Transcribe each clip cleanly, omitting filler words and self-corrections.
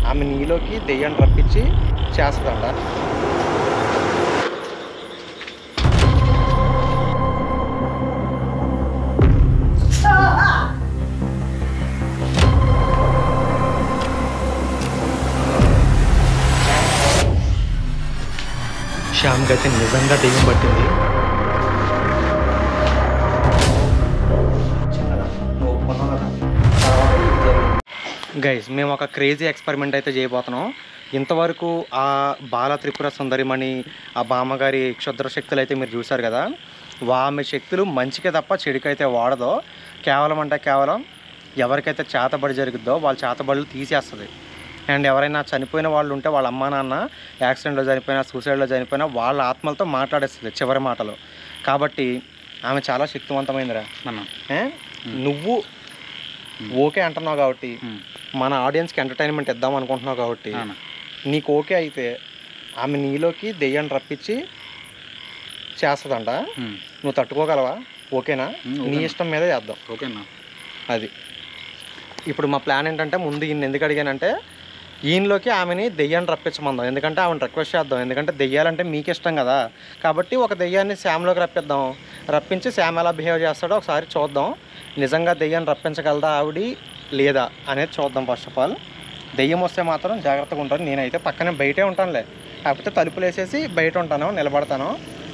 ఆమె నీలోకి దెయ్యాన్ని రప్పించి చేస్తుందంట. శ్యామ్ గతి నిజంగా దెయ్యం పట్టింది. గైస్, మేము ఒక క్రేజీ ఎక్స్పెరిమెంట్ అయితే చేయబోతున్నాం. ఇంతవరకు ఆ బాల త్రిపుర సుందరిమణి, ఆ బామ్మగారి క్షుద్ర శక్తులు అయితే మీరు చూశారు కదా. ఆమె శక్తులు మంచికే తప్ప చెడుకైతే వాడదో. కేవలం అంటే కేవలం ఎవరికైతే చేతబడి జరుగుద్దో వాళ్ళ చేతబడులు తీసేస్తుంది. అండ్ ఎవరైనా చనిపోయిన వాళ్ళు ఉంటే వాళ్ళ అమ్మా నాన్న యాక్సిడెంట్లో చనిపోయినా, సూసైడ్లో చనిపోయినా వాళ్ళ ఆత్మలతో మాట్లాడేస్తుంది చివరి మాటలు. కాబట్టి ఆమె చాలా శక్తివంతమైందిరా. నువ్వు ఓకే అంటున్నావు కాబట్టి, మన ఆడియన్స్కి ఎంటర్టైన్మెంట్ ఇద్దాం అనుకుంటున్నావు కాబట్టి, నీకు ఓకే అయితే ఆమె నీలోకి దెయ్యాన్ని రప్పించి చేస్తుందంట. నువ్వు తట్టుకోగలవా? ఓకేనా? నీ ఇష్టం మీద చేద్దాం. ఓకేనా? అది ఇప్పుడు మా ప్లాన్ ఏంటంటే, ముందు ఈయన ఎందుకు అడిగానంటే, ఈయనలోకి ఆమెని దెయ్యాన్ని రప్పించమందాం. ఎందుకంటే ఆమెను రిక్వెస్ట్ చేద్దాం. ఎందుకంటే దెయ్యాలంటే మీకు ఇష్టం కదా. కాబట్టి ఒక దెయ్యాన్ని శ్యామ్లోకి రప్పిద్దాం. రప్పించి శ్యామ్ ఎలా బిహేవ్ చేస్తాడో ఒకసారి చూద్దాం. నిజంగా దెయ్యాన్ని రప్పించగలదా ఆవిడ లేదా అనేది చూద్దాం. ఫస్ట్ ఆఫ్ ఆల్ దెయ్యం వస్తే మాత్రం జాగ్రత్తగా ఉంటాను. నేనైతే పక్కనే బయటే ఉంటానులే, కాకపోతే తలుపులు వేసేసి బయట ఉంటాను, నిలబడతాను.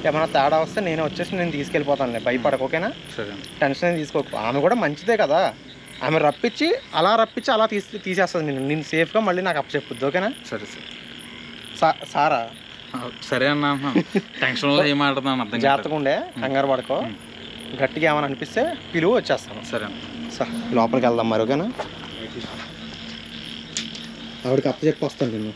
ఏమైనా తేడా వస్తే నేను వచ్చేసి నేను తీసుకెళ్ళిపోతానులే, భయపడకు. ఓకేనా? సరే, టెన్షన్ తీసుకోకు. ఆమె కూడా మంచిదే కదా. ఆమె రప్పించి అలా తీసేస్తుంది నేను సేఫ్గా. మళ్ళీ నాకు అప్పచెప్పుద్ది. ఓకేనా? సరే సరే. సారా? సరే అన్న. టెన్షన్లో ఏం మాట్లాడుతున్నాను అర్థం. జాగ్రత్తగా ఉండే, కంగారు పడుకో. గట్టిగా ఏమైనా అనిపిస్తే పిలువు, వచ్చేస్తాను. సరే అన్న. సార్ లోపలికి వెళ్దాం మరి. ఓకేనా? ఆవిడకి అప్పచెప్పి వస్తాను నేను.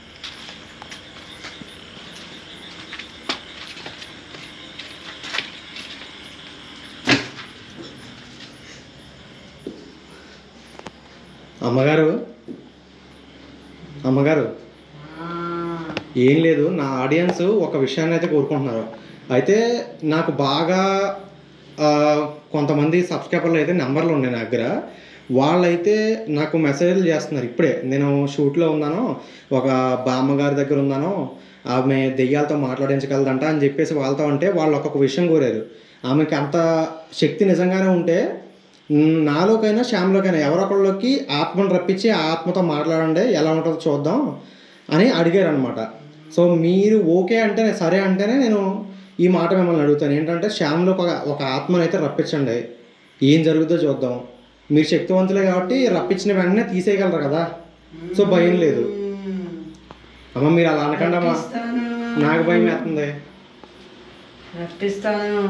అమ్మగారు, అమ్మగారు, ఏం లేదు, నా ఆడియన్స్ ఒక విషయాన్ని అయితే కోరుకుంటున్నారు. అయితే నాకు బాగా కొంతమంది సబ్స్క్రైబర్లు అయితే నెంబర్లు ఉన్నాయి నా దగ్గర. వాళ్ళైతే నాకు మెసేజ్లు చేస్తున్నారు. ఇప్పుడే నేను షూట్లో ఉన్నాను, ఒక బామ్మగారి దగ్గర ఉన్నాను, ఆమె దెయ్యాలతో మాట్లాడించగలదంట అని చెప్పేసి వాళ్ళతో అంటే వాళ్ళు ఒక్కొక్క విషయం కోరారు. ఆమెకి అంత శక్తి నిజంగానే ఉంటే నాలోకైనా శ్యామ్లోకైనా ఎవరొకళ్ళకి ఆత్మను రప్పించి ఆ ఆత్మతో మాట్లాడండి, ఎలా ఉంటుందో చూద్దాం అని అడిగారు అనమాట. సో మీరు ఓకే అంటే, సరే అంటేనే నేను ఈ మాట మిమ్మల్ని అడుగుతాను. ఏంటంటే శ్యామ్లో ఒక ఆత్మను అయితే రప్పించండి, ఏం జరుగుతుందో చూద్దాం. మీరు శక్తివంతులే కాబట్టి రప్పించిన వెంటనే తీసేయగలరు కదా. సో భయం లేదు. అమ్మ మీరు అలా అనకండి అమ్మా, నాకు భయం వేస్తుంది. రప్పిస్తాను.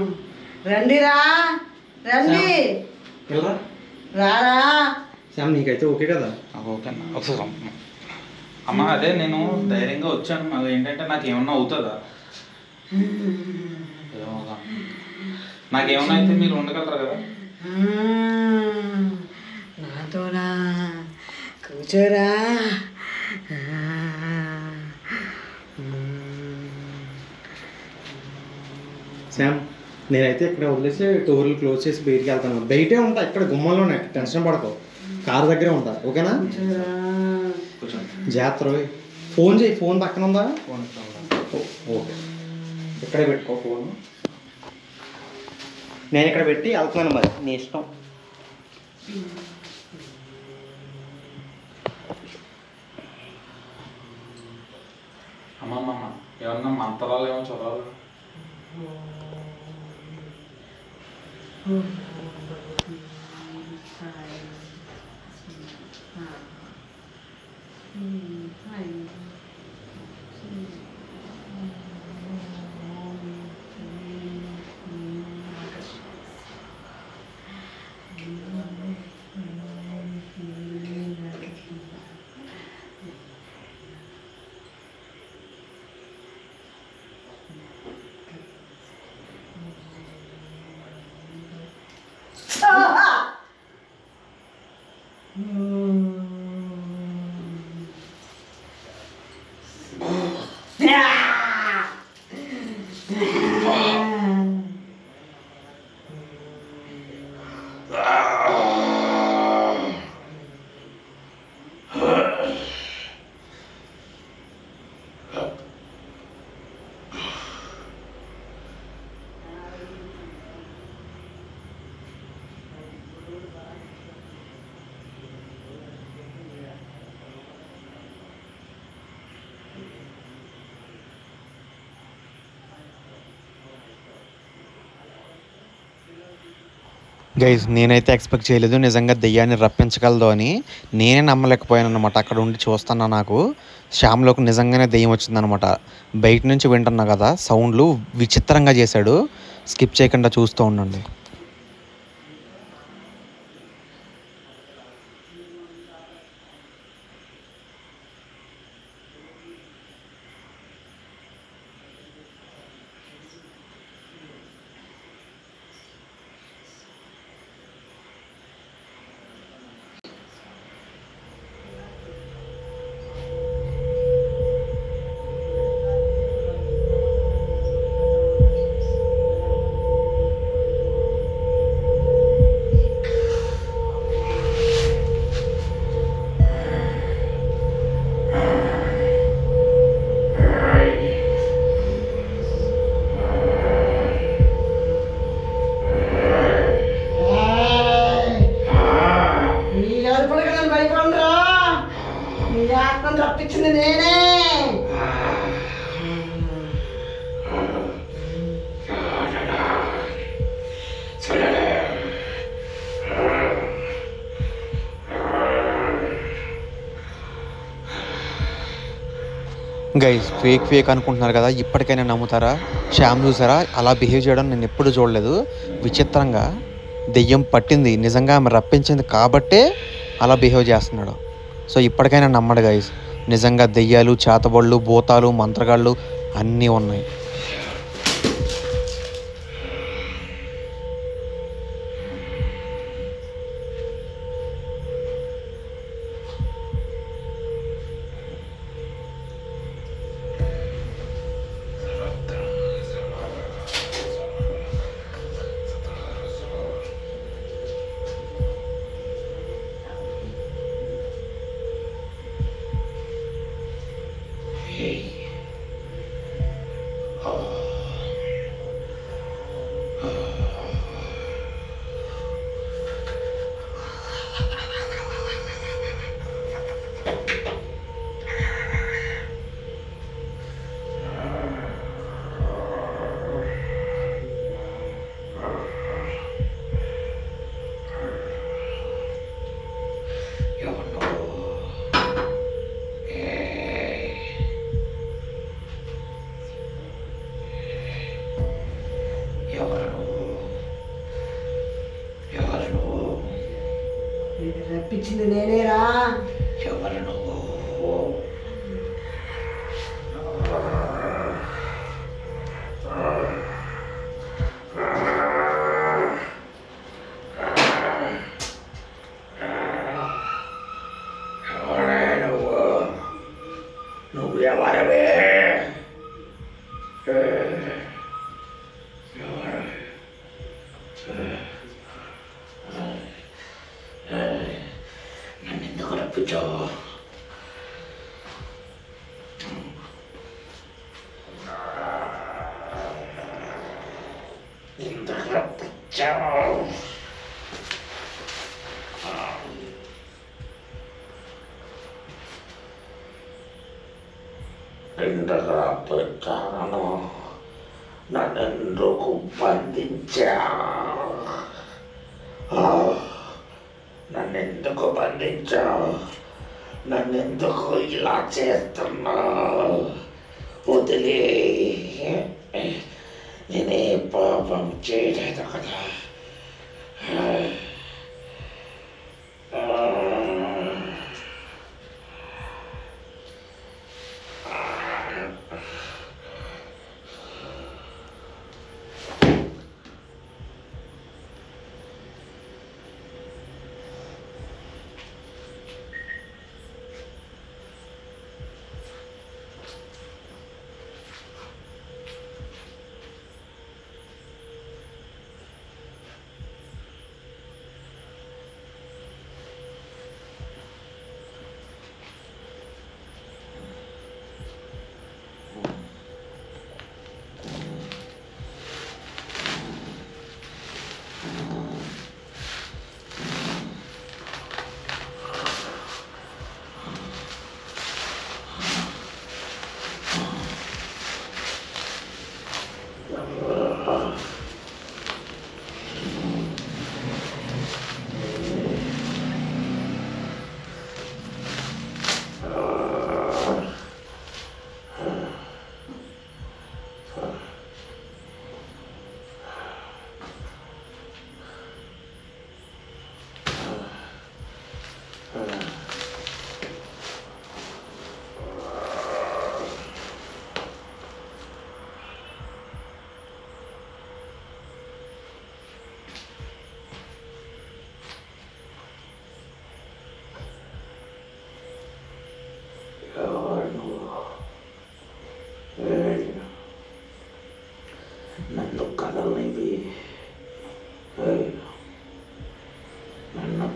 రండిరా, రండి, రారా. శ్యామ్ నీకైతే ఓకే కదా? ఓకే అన్న. ఒకసారి అమ్మ, అదే నేను ధైర్యంగా వచ్చాను. అది ఏంటంటే నాకు ఏమన్నా అవుతుందా? నాకేమన్నా అయితే మీరు ఉండగలరా కదా? నాతోనా? కూర్చోరా. శ్యామ్ నేనైతే ఇక్కడ వదిలేసి డోర్లు క్లోజ్ చేసి బయటికి వెళ్తాను. బయటే ఉంటా, ఇక్కడ గుమ్మంలోనే, టెన్షన్ పడకో. కారు దగ్గరే ఉంటా. ఓకేనా? జాగ్రత్త. ఫోన్ చేయి. ఫోన్ పక్కన ఉందా? ఓకే, ఇక్కడే పెట్టుకో ఫోన్. నేను ఇక్కడ పెట్టి వెళ్తున్నాను, మరి నీ ఇష్టం. అమ్మమ్మ, ఏమన్నా మంత్రాలు ఏమో చదవాలి. గైస్ నేనైతే ఎక్స్పెక్ట్ చేయలేదు నిజంగా దెయ్యాన్ని రప్పించగలదు అని. నేనే నమ్మలేకపోయాను అనమాట. అక్కడ ఉండి చూస్తున్నా, నాకు శ్యామ్లోకి నిజంగానే దెయ్యం వచ్చిందనమాట. బయట నుంచి వింటున్నా కదా సౌండ్లు, విచిత్రంగా చేశాడు. స్కిప్ చేయకుండా చూస్తూ ఉండండి. తప్పించింది నేనే. గైస్ ఫేక్ అనుకుంటున్నారు కదా, ఇప్పటికైనా నమ్ముతారా? శ్యామ్ చూసారా అలా బిహేవ్ చేయడం నేను ఎప్పుడు చూడలేదు. విచిత్రంగా దెయ్యం పట్టింది, నిజంగా ఆమె రప్పించింది కాబట్టే అలా బిహేవ్ చేస్తున్నాడు. సో ఇప్పటికైనా నమ్మడు గైస్. నిజంగా దెయ్యాలు, చేతబళ్ళు, భూతాలు, మంత్రగాళ్ళు అన్నీ ఉన్నాయి. రప్పించింది నేనేరా. ఎవరు నువ్వు? నువ్వు ఎవరవే? నన్ను ఎందుకు రప్పించావు? ఎందుకు రప్పించావు? ఎందుకు రప్పించాను? నన్నెందుకు బంధించావు? నన్నెందుకు బంధించావు? నన్నెందుకు ఇలా చేస్తున్నావు? వదిలే, నేనే పాపం చేయలేదు కదా.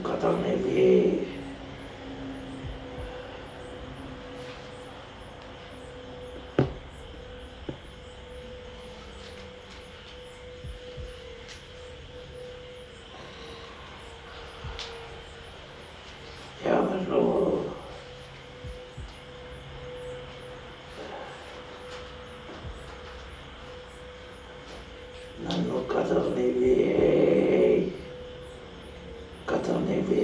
కదలనివి. ఎవరు నన్ను కదలనివి, కదలనివి.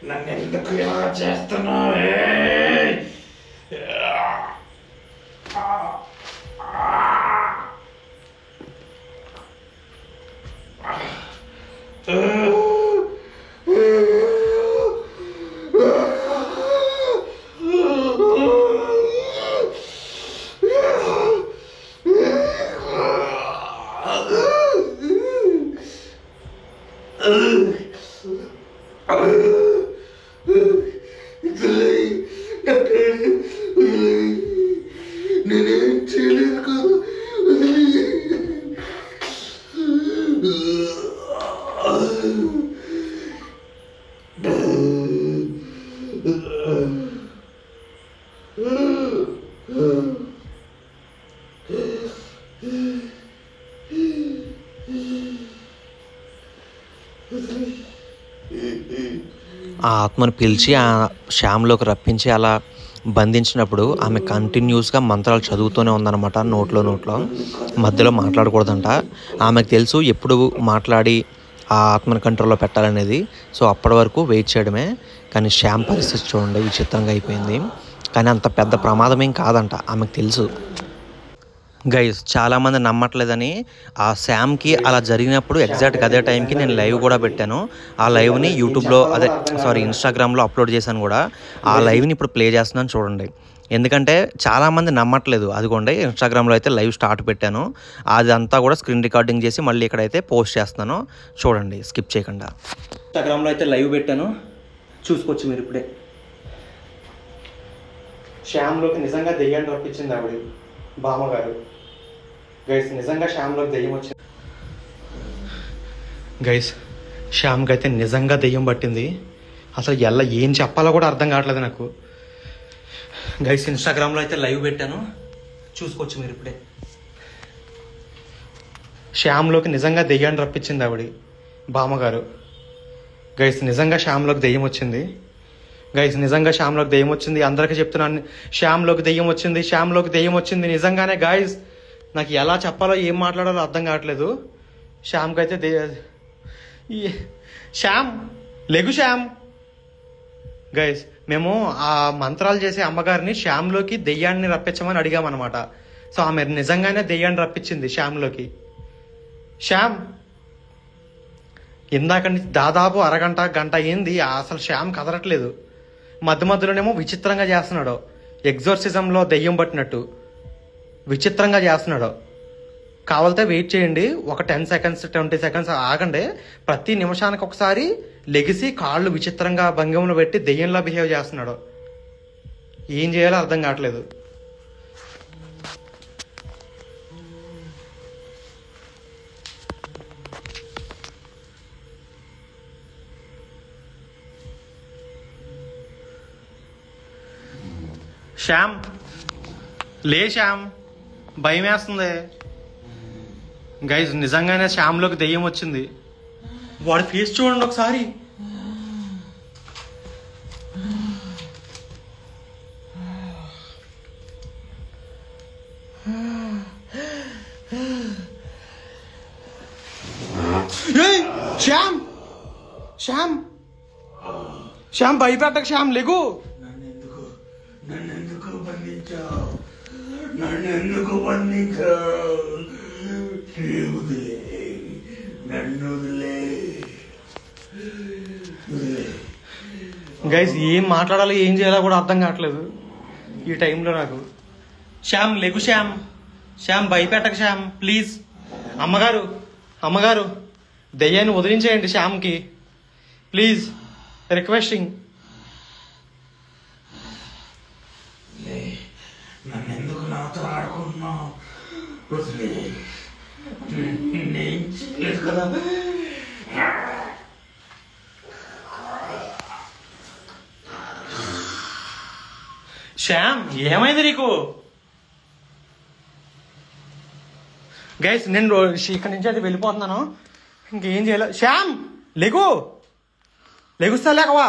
నన్ను ఎందుకు ఇలా చేస్తున్నావే? నేనేం చేయలేదు కదా. ఆ ఆత్మను పిలిచి ఆ శ్యామ్లోకి రప్పించి అలా బంధించినప్పుడు ఆమె కంటిన్యూస్గా మంత్రాలు చదువుతూనే ఉందన్నమాట. నోట్లో మధ్యలో మాట్లాడకూడదంట. ఆమెకు తెలుసు ఎప్పుడు మాట్లాడి ఆ ఆత్మను కంట్రోల్లో పెట్టాలనేది. సో అప్పటి వరకు వెయిట్ చేయడమే. కానీ శ్యామ్ పరిస్థితి చూడండి విచిత్రంగా అయిపోయింది. కానీ అంత పెద్ద ప్రమాదం ఏం కాదంట, ఆమెకు తెలుసు. గైస్ చాలామంది నమ్మట్లేదని ఆ శ్యామ్కి అలా జరిగినప్పుడు ఎగ్జాక్ట్గా అదే టైంకి నేను లైవ్ కూడా పెట్టాను. ఆ లైవ్ని యూట్యూబ్లో ఇన్స్టాగ్రామ్లో అప్లోడ్ చేశాను కూడా. ఆ లైవ్ని ఇప్పుడు ప్లే చేస్తున్నాను చూడండి. ఎందుకంటే చాలామంది నమ్మట్లేదు. అదిగోండి ఇన్స్టాగ్రామ్లో అయితే లైవ్ స్టార్ట్ పెట్టాను. అదంతా కూడా స్క్రీన్ రికార్డింగ్ చేసి మళ్ళీ ఇక్కడైతే పోస్ట్ చేస్తున్నాను చూడండి, స్కిప్ చేయకుండా. ఇన్స్టాగ్రామ్లో అయితే లైవ్ పెట్టాను, చూసుకోవచ్చు మీరు ఇప్పుడే. శ్యామ్లోకి నిజంగా దెయ్యాన్ని రప్పించింది ఆవిడ బామ్మగారు. గైస్ నిజంగా శ్యామ్లోకి దెయ్యం వచ్చింది. గైస్ శ్యామ్కి అయితే నిజంగా దెయ్యం పట్టింది. అసలు ఏం చెప్పాలో కూడా అర్థం కావట్లేదు నాకు. గైస్ ఇన్స్టాగ్రామ్లో అయితే లైవ్ పెట్టాను, చూసుకోవచ్చు మీరు ఇప్పుడే. శ్యామ్లోకి నిజంగా దెయ్యాన్ని రప్పించింది ఆవిడ బామ్మగారు. గైస్ నిజంగా శ్యామ్లోకి దెయ్యం వచ్చింది. గైస్ నిజంగా శ్యామ్లోకి దెయ్యం వచ్చింది. అందరికీ చెప్తున్నాను, శ్యామ్లోకి దెయ్యం వచ్చింది, శ్యామ్లోకి దెయ్యం వచ్చింది. నిజంగానే గాయస్ నాకు ఎలా చెప్పాలో ఏం మాట్లాడాలో అర్థం కావట్లేదు. శ్యామ్కి అయితే శ్యామ్ లెగు శ్యామ్. గైస్ మేము ఆ మంత్రాలు చేసే అమ్మగారిని శ్యామ్లోకి దెయ్యాన్ని రప్పించమని అడిగామన్నమాట. సో ఆమె నిజంగానే దెయ్యాన్ని రప్పించింది శ్యామ్లోకి. శ్యామ్ ఇందాక నుంచి దాదాపు అరగంట గంట అయింది, అసలు శ్యామ్ కదలట్లేదు. మధ్యలోనేమో విచిత్రంగా చేస్తున్నాడు, ఎగ్జోర్సిజంలో దెయ్యం పట్టినట్టు విచిత్రంగా చేస్తున్నాడు. కావాలితే వెయిట్ చేయండి, ఒక 10 సెకండ్స్ 20 సెకండ్స్ ఆగండి. ప్రతి నిమిషానికి ఒకసారి లెగిసి కాళ్ళు విచిత్రంగా భంగిమలో పెట్టి దెయ్యంలా బిహేవ్ చేస్తున్నాడు. ఏం చేయాలో అర్థం కావట్లేదు. శ్యామ్ లే శ్యామ్, భయం వేస్తుంది. గైజ్ నిజంగానే శ్యామ్లోకి దెయ్యం వచ్చింది. వాడి ఫేస్ చూడండి ఒకసారి. శ్యామ్ శ్యామ్ శ్యామ్ భయపెట్టక శ్యామ్ లెగు. నన్నెందుకు బంధించావు? నన్నెందుకు బంధించావు? నన్ను గైస్ ఏం మాట్లాడాలో ఏం చేయాలో కూడా అర్థం కావట్లేదు ఈ టైంలో నాకు. శ్యామ్ లెగు శ్యామ్, శ్యామ్ భయపెట్టక శ్యామ్ ప్లీజ్. అమ్మగారు అమ్మగారు దెయ్యాన్ని వదిలించేయండి శ్యామ్కి ప్లీజ్, రిక్వెస్టింగ్. శ్యామ్ ఏమైంది నీకు? గైస్ నేను ఇక్కడి నుంచి అది వెళ్ళిపోతున్నాను, ఇంకేం చేయలేదు. శ్యామ్ లెగుస్తా లేకవా?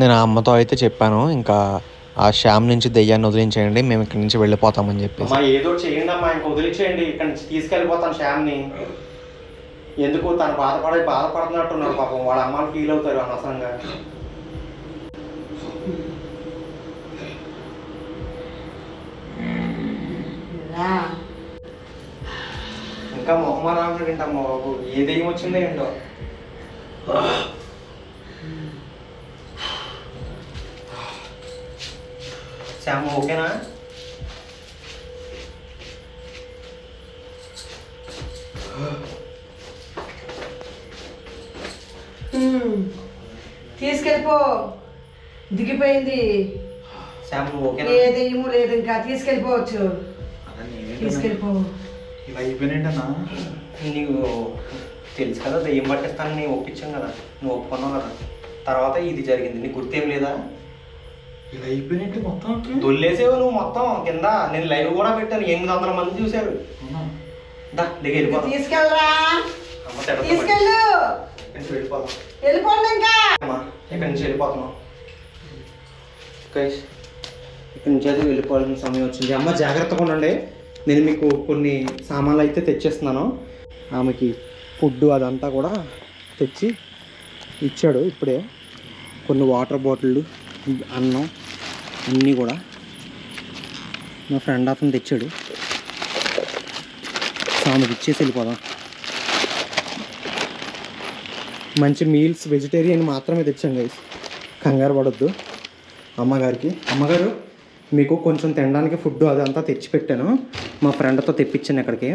నేను ఆ అమ్మతో అయితే చెప్పాను, ఇంకా ఆ శ్యామ్ నుంచి దెయ్యాన్ని వదిలించేయండి, మేము ఇక్కడి నుంచి వెళ్ళిపోతామని చెప్పి. అమ్మా ఏదో చేయండి అమ్మా, ఇంక వదిలించేయండి, ఇక్కడి నుంచి తీసుకెళ్ళిపోతాను శ్యామ్ని. ఎందుకు తను బాధపడుతున్నట్టున్నాడు పాపం, వాళ్ళ అమ్మాయిలు ఫీల్ అవుతారు అనవసరంగా. ఇంకా మొహమ్మా రాముడు ఏంటమ్మా బాబు, ఏ దెయ్యం వచ్చిందో ఏంటో. శ్యామ్ ఓకేనా? తీసుకెళ్ళిపో, దిగిపోయింది. శ్యామ్ ఓకేనా? ఏ దెయ్యము లేదు, ఇంకా తీసుకెళ్ళిపోవచ్చు. తీసుకెళ్ళిపో. ఇలా అయిపోయినాడన్నా. నీకు తెలుసు కదా దెయ్యం పట్టిస్తానని ఒప్పించాం కదా, నువ్వు ఒప్పుకున్నావు కదా. తర్వాత ఇది జరిగింది, నీకు గుర్తేం లేదా? ఇలా అయిపోయినట్టు మొత్తం దొల్లేసేవు నువ్వు మొత్తం కింద. నేను లైవ్ కూడా పెట్టాను, 800 మంది చూశారు. వెళ్ళిపోతాం. తీసుకెళ్ళరా, తీసుకెళ్ళు, వెళ్ళిపోతాం. వెళ్ళిపోండి ఇంకా. ఇక్కడి నుంచి వెళ్ళిపోతున్నాం. ఇక్కడి నుంచి అయితే వెళ్ళిపోవాల్సిన సమయం వచ్చింది. అమ్మ జాగ్రత్తగా ఉండండి, నేను మీకు కొన్ని సామాన్లు అయితే తెచ్చేస్తున్నాను. ఆమెకి ఫుడ్ అదంతా కూడా తెచ్చి ఇచ్చాడు ఇప్పుడే. కొన్ని వాటర్ బాటిళ్ళు, అన్నం అన్నీ కూడా మా ఫ్రెండ్ అతను తెచ్చాడు. సో ఆమెకి ఇచ్చేసి వెళ్ళిపోదాం. మంచి మీల్స్ వెజిటేరియన్ మాత్రమే తెచ్చాం గైస్, కంగారు పడొద్దు. అమ్మగారికి, అమ్మగారు మీకు కొంచెం తినడానికి ఫుడ్ అదంతా తెచ్చి పెట్టాను, మా ఫ్రెండ్తో తెప్పించాను ఇక్కడికి.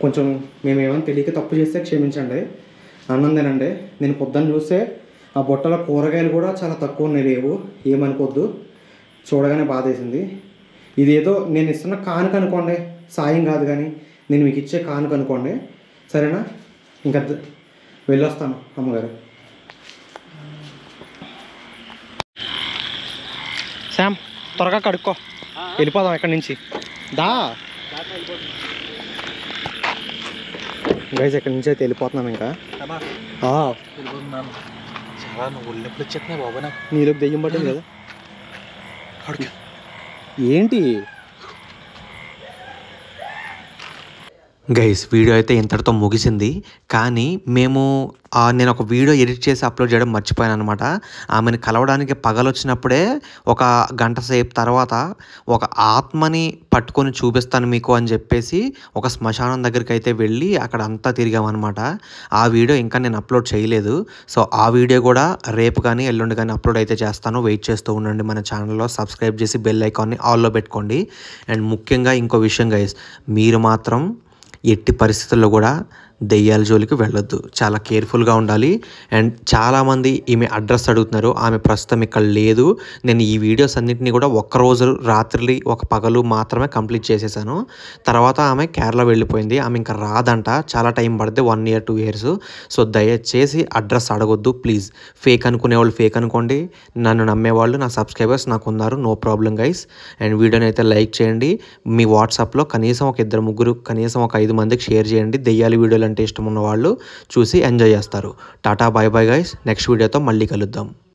కొంచెం మేమేమైనా తెలియక తప్పు చేస్తే క్షమించండి. అన్నం తినండి. నేను పొద్దున్న చూస్తే ఆ బుట్టలో కూరగాయలు కూడా చాలా తక్కువ ఉన్నాయి, లేవు, ఏమనుకోవద్దు. చూడగానే బాధ వేసింది. ఇదేదో నేను ఇస్తున్న కానుక అనుకోండి, సాయం కాదు కానీ నేను మీకు ఇచ్చే కానుక అనుకోండి, సరేనా? ఇంకా వెళ్ళొస్తాను అమ్మగారు. శామ్ త్వరగా కడుక్కో, వెళ్ళిపోదాం ఇక్కడి నుంచి. దా గైస్, ఇక్కడి నుంచి అయితే వెళ్ళిపోతున్నాం. ఇంకా చాలా ఒళ్ళెప్పుడు వచ్చేస్తున్నాయి బాబా నాకు. నీలోకి దెయ్యం పట్టింది కదా. ఏంటి గైస్, వీడియో అయితే ఇంతటితో ముగిసింది. కానీ నేను ఒక వీడియో ఎడిట్ చేసి అప్లోడ్ చేయడం మర్చిపోయాను అనమాట. ఆమెను కలవడానికి పగలొచ్చినప్పుడే ఒక గంట సేపు తర్వాత ఒక ఆత్మని పట్టుకొని చూపిస్తాను మీకు అని చెప్పేసి ఒక శ్మశానం దగ్గరికి అయితే వెళ్ళి అక్కడ అంతా తిరిగామన్నమాట. ఆ వీడియో ఇంకా నేను అప్లోడ్ చేయలేదు. సో ఆ వీడియో కూడా రేపు కానీ ఎల్లుండి కానీ అప్లోడ్ అయితే చేస్తాను. వెయిట్ చేస్తూ ఉండండి. మన ఛానల్లో సబ్స్క్రైబ్ చేసి బెల్ ఐకాన్ని ఆల్లో పెట్టుకోండి. అండ్ ముఖ్యంగా ఇంకో విషయం గైస్, మీరు మాత్రం ఎట్టి పరిస్థితుల్లో కూడా దెయ్యాల జోలికి వెళ్ళొద్దు, చాలా కేర్ఫుల్గా ఉండాలి. అండ్ చాలామంది ఈమె అడ్రస్ అడుగుతున్నారు, ఆమె ప్రస్తుతం ఇక్కడ లేదు. నేను ఈ వీడియోస్ అన్నింటినీ కూడా ఒక్కరోజు రాత్రి ఒక పగలు మాత్రమే కంప్లీట్ చేసేసాను. తర్వాత ఆమె కేరళ వెళ్ళిపోయింది. ఆమె ఇంకా రాదంట, చాలా టైం పడితే 1 year 2 years. సో దయచేసి అడ్రస్ అడగొద్దు ప్లీజ్. ఫేక్ అనుకునేవాళ్ళు ఫేక్ అనుకోండి, నన్ను నమ్మేవాళ్ళు నా సబ్స్క్రైబర్స్ నాకు ఉన్నారు, నో ప్రాబ్లం గైస్. అండ్ వీడియోని అయితే లైక్ చేయండి. మీ వాట్సాప్లో కనీసం ఒక 2-3 కనీసం ఒక 5 మందికి షేర్ చేయండి. దెయ్యాల వీడియోలు అంటే ఇష్టం ఉన్న వాళ్ళు చూసి ఎంజాయ్ చేస్తారు. Tata, by bye guys. Next వీడియోతో మళ్ళీ కలుద్దాం.